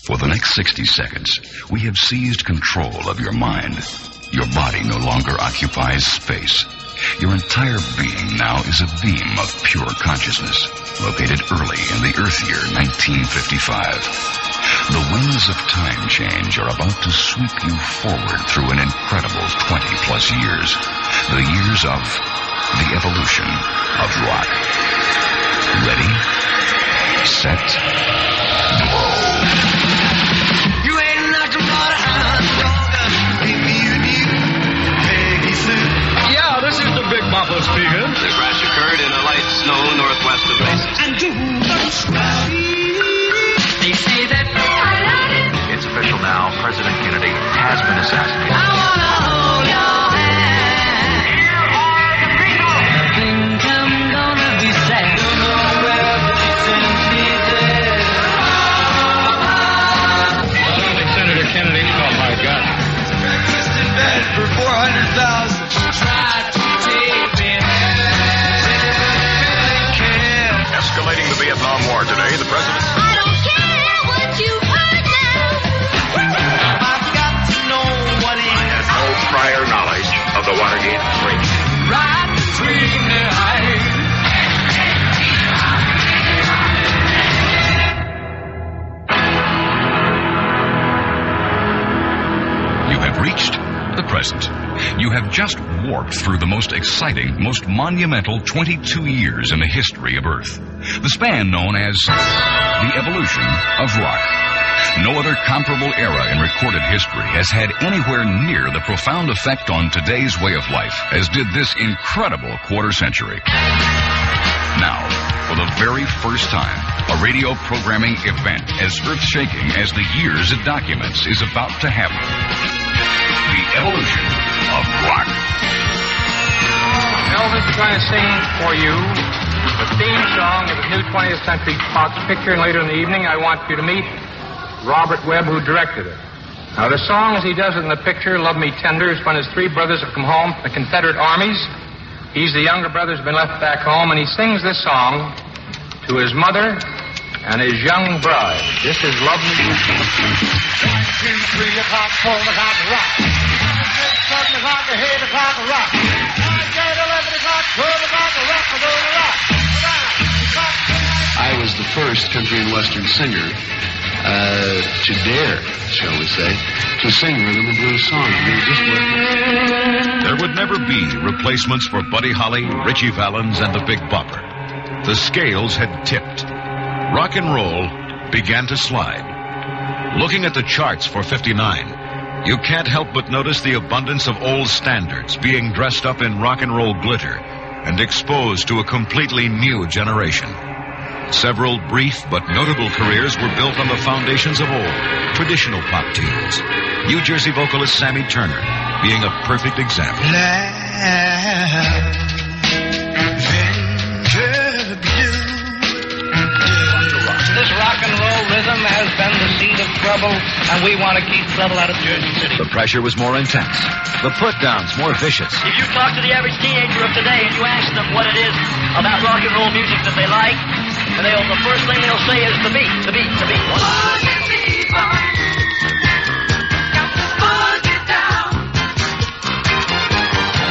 For the next 60 seconds, we have seized control of your mind. Your body no longer occupies space. Your entire being now is a beam of pure consciousness, located early in the Earth year 1955. The winds of time change are about to sweep you forward through an incredible 20-plus years. The years of the evolution of rock. Ready, set, blow. You ain't nothing but a hound dog. Yeah, this is the Big Bopper speaking. The crash occurred in a light snow northwest of Macy's. And do they say that It's official now. President Kennedy has been assassinated. I wanna hold your hand. Here are the people. Think I'm gonna be sad. Don't know where they send me there. Senator Kennedy, oh my God. Breakfast in bed for 400,000. Try to take me there. Escalating the Vietnam War today, the president... I don't care what you've heard now. I've got to know what it is. No prior knowledge of the Watergate breach. Right between the eyes. You have reached the present. You have just warped through the most exciting, most monumental 22 years in the history of Earth. The span known as the evolution of rock. No other comparable era in recorded history has had anywhere near the profound effect on today's way of life as did this incredible quarter century. Now, for the very first time, a radio programming event as earth-shaking as the years it documents is about to happen. The evolution of rock. Elvis is going to sing for you the theme song of the new 20th Century Fox picture, and later in the evening I want you to meet Robert Webb, who directed it. Now, the song as he does it in the picture, Love Me Tender, is when his three brothers have come home from the Confederate armies. He's the younger brother who's been left back home, and he sings this song to his mother and his young bride. This is Love Me Tender. 3 o'clock, 4 o'clock, rock. 7 o'clock, 8 o'clock, rock. 9, 10, 11 o'clock, 12 o'clock, rock, rock. I was the first country and western singer to dare, shall we say, to sing rhythm and blues songs. It just wasn't. There would never be replacements for Buddy Holly, Ritchie Valens, and the Big Bopper. The scales had tipped. Rock and roll began to slide. Looking at the charts for 59, you can't help but notice the abundance of old standards being dressed up in rock and roll glitter and exposed to a completely new generation. Several brief but notable careers were built on the foundations of old, traditional pop tunes. New Jersey vocalist Sammy Turner being a perfect example. This rock and roll rhythm has been the seed of trouble, and we want to keep trouble out of Jersey City. The pressure was more intense. The put-downs more vicious. If you talk to the average teenager of today and you ask them what it is about rock and roll music that they like, and the first thing they'll say is the beat, the beat, the beat.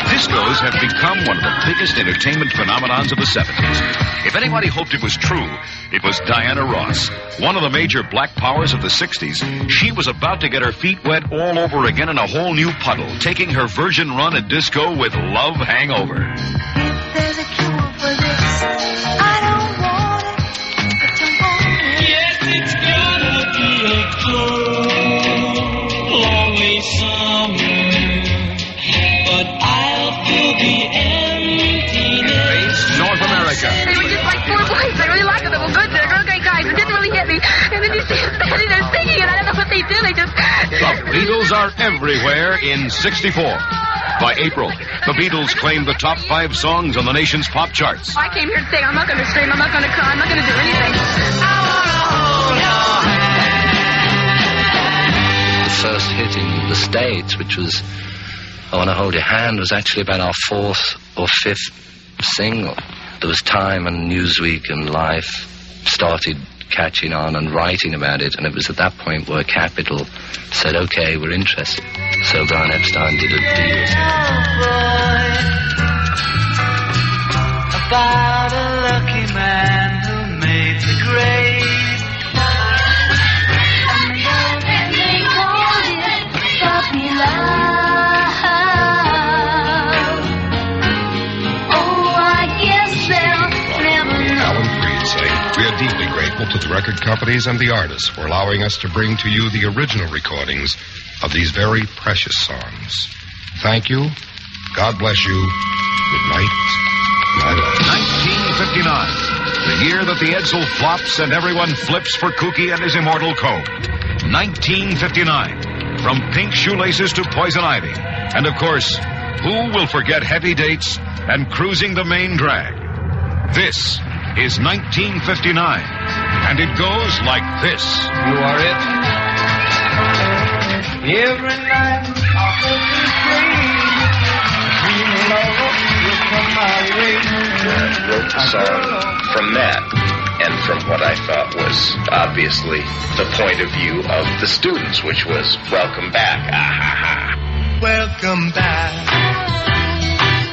Discos have become one of the biggest entertainment phenomenons of the 70s. If anybody hoped it was true, it was Diana Ross, one of the major black powers of the 60s. She was about to get her feet wet all over again in a whole new puddle, taking her virgin run at disco with Love Hangover. If there's a cure for this, I don't want it, but you want it. Yes, it's gonna be a cold, lonely summer, but I'll fill the emptiness. North America. They were just like 4 boys. I really liked them. They were good. They're real great guys. It didn't really hit me. And then you see them standing there singing, and I don't know what they do. They just... The Beatles are everywhere in 64. By April, the Beatles claimed the top 5 songs on the nation's pop charts. I came here to sing. I'm not going to scream. I'm not going to cry. I'm not going to do anything. I want to hold your hand. The first hit in the States, which was I Want to Hold Your Hand, was actually about our 4th or 5th single. There was Time and Newsweek and Life started catching on and writing about it, and it was at that point where Capitol said, okay, we're interested. So Brian Epstein did a deal. About a lucky man who made the grade. And they called it puppy love. Oh, I guess they'll never know. Alan Priestley. We are deeply grateful to the record companies and the artists for allowing us to bring to you the original recordings of these very precious songs. Thank you. God bless you. Good night. My love. 1959, the year that the Edsel flops and everyone flips for Kooky and his immortal comb. 1959, from Pink Shoelaces to Poison Ivy. And of course, who will forget Heavy Dates and Cruising the Main Drag? This is 1959, and it goes like this. You are it. Every night I hope you dream love will come my way. Wrote the song from that, and from what I thought was obviously the point of view of the students, which was welcome back. Ah, ha, ha. Welcome back.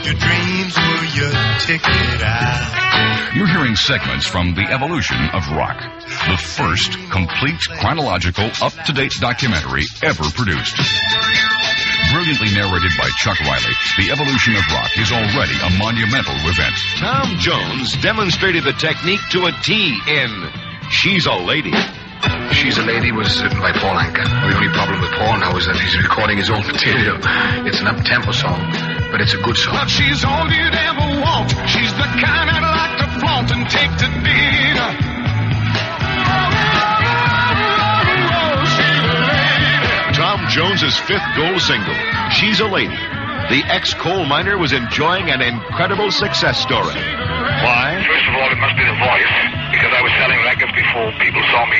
Your dreams were your ticket out. You're hearing segments from The Evolution of Rock, the first complete chronological, up-to-date documentary ever produced. Brilliantly narrated by Chuck Riley, The Evolution of Rock is already a monumental event. Tom Jones demonstrated the technique to a T in She's a Lady. She's a Lady was written by Paul Anka. The only problem with Paul now is that he's recording his own material. It's an up-tempo song, but it's a good song. But she's all you'd ever want. She's the kind I'd like to flaunt and take to dinner. Tom Jones's fifth gold single, She's a Lady. The ex-coal miner was enjoying an incredible success story. Why? First of all, it must be the voice, because I was selling records before people saw me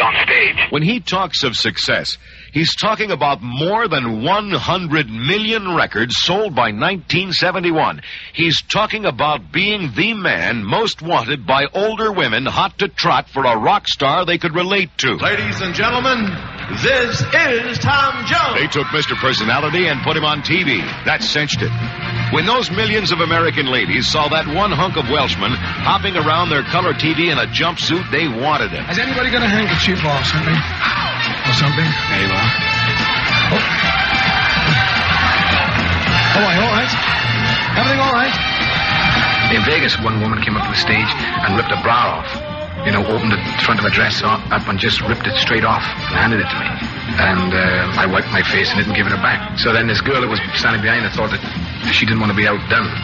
on stage. When he talks of success, he's talking about more than 100 million records sold by 1971. He's talking about being the man most wanted by older women hot to trot for a rock star they could relate to. Ladies and gentlemen, this is Tom Jones. They took Mr. Personality and put him on TV. That cinched it. When those millions of American ladies saw that one hunk of Welshman hopping around their color TV in a jumpsuit, they wanted him. Has anybody got a handkerchief or something? Or something? There you are. Oh. All right. Everything all right? In Vegas, one woman came up to the stage and ripped her bra off. You know, opened the front of her dress up and just ripped it straight off and handed it to me. And I wiped my face and didn't give it her back. So then this girl that was standing behind her thought that she didn't want to be outdone.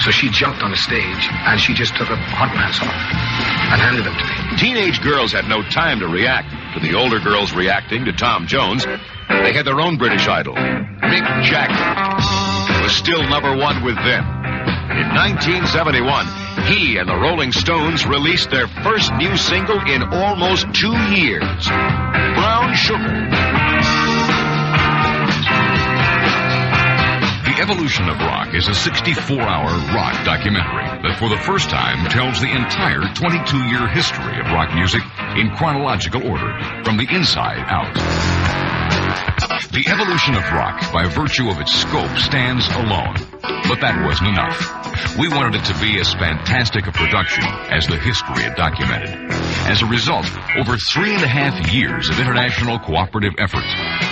So she jumped on the stage and she just took her hot pants off and handed them to me. Teenage girls had no time to react to the older girls reacting to Tom Jones. They had their own British idol. Mick Jagger was still number one with them. In 1971, he and the Rolling Stones released their first new single in almost 2 years, Brown Sugar. The Evolution of Rock is a 64-hour rock documentary that for the first time tells the entire 22-year history of rock music in chronological order, from the inside out. The Evolution of Rock, by virtue of its scope, stands alone. But that wasn't enough. We wanted it to be as fantastic a production as the history it documented. As a result, over 3.5 years of international cooperative effort,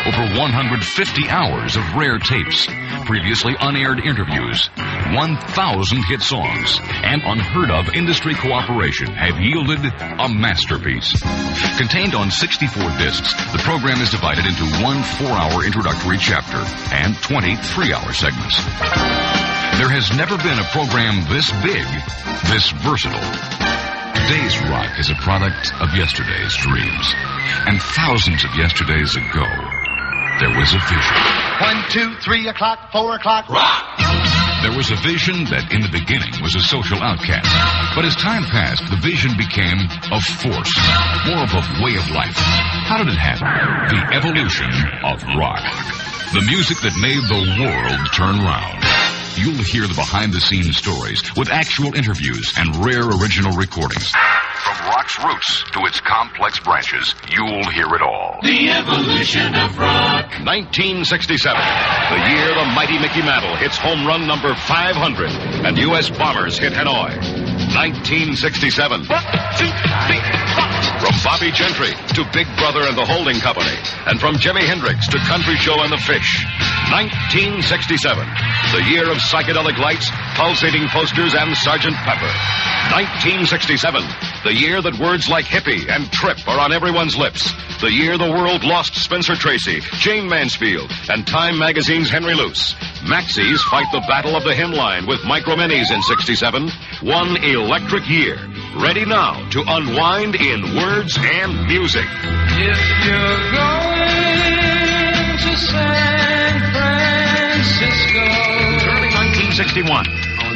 over 150 hours of rare tapes, previously unaired interviews, 1,000 hit songs, and unheard-of industry cooperation have yielded a masterpiece. Contained on 64 discs, the program is divided into one 4-hour introductory chapter and 20 3-hour segments. There has never been a program this big, this versatile. Today's rock is a product of yesterday's dreams. And thousands of yesterdays ago, there was a vision. 1, 2, 3 o'clock, 4 o'clock, rock! There was a vision that in the beginning was a social outcast. But as time passed, the vision became a force, more of a way of life. How did it happen? The evolution of rock. The music that made the world turn round. You'll hear the behind-the-scenes stories with actual interviews and rare original recordings. From From rock's roots to its complex branches, you'll hear it all. The evolution of rock. 1967, the year the mighty Mickey Mantle hits home run number 500 and U.S. bombers hit Hanoi. 1967. From Bobby Gentry to Big Brother and the Holding Company, and from Jimi Hendrix to Country Joe and the Fish. 1967, the year of psychedelic lights, pulsating posters, and Sgt. Pepper. 1967, the year that words like hippie and trip are on everyone's lips. The year the world lost Spencer Tracy, Jane Mansfield, and Time Magazine's Henry Luce. Maxis fight the battle of the hymnline with Micro Minis in 67. One electric year. Ready now to unwind in words and music. If you're going to San Francisco. Early 1961,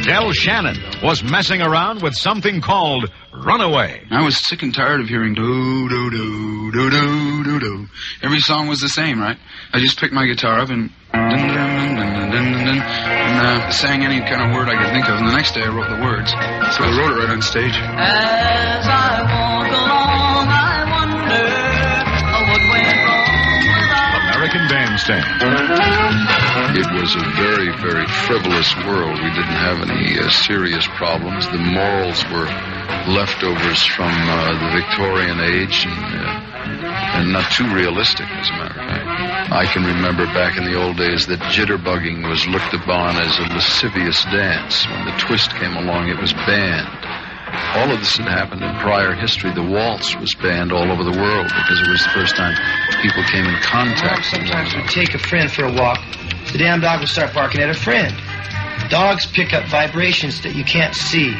Del Shannon was messing around with something called Runaway. I was sick and tired of hearing do, do, do, do, do, do, do. Every song was the same, right? I just picked my guitar up and dun, dun, dun, dun, dun, dun, dun, and sang any kind of word I could think of. And the next day I wrote the words. So I wrote it right on stage. As I walk along, I wonder what went wrong without American Bandstand. It was a very, very frivolous world. We didn't have any serious problems. The morals were leftovers from the Victorian age and not too realistic, as a matter of fact. I can remember back in the old days that jitterbugging was looked upon as a lascivious dance. When the twist came along, it was banned. All of this had happened in prior history. The waltz was banned all over the world because it was the first time people came in contact. Sometimes we take a friend for a walk. The damn dog will start barking at a friend. Dogs pick up vibrations that you can't see.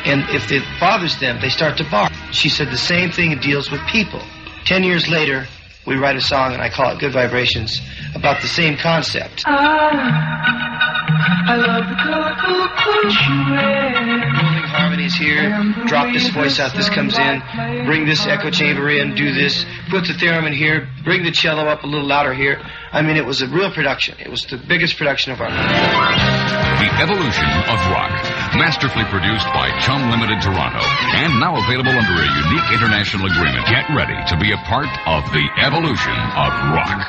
And if it bothers them, they start to bark. She said the same thing deals with people. 10 years later, we write a song, and I call it Good Vibrations, about the same concept. I love the colorful clothes you wear. Building harmonies here, drop this voice out, this comes in, bring this echo chamber in, do this, put the theremin here, bring the cello up a little louder here. I mean, it was a real production. It was the biggest production of our life. The Evolution of Rock, masterfully produced by Chum Limited Toronto, and now available under a unique international agreement. Get ready to be a part of the Evolution of Rock.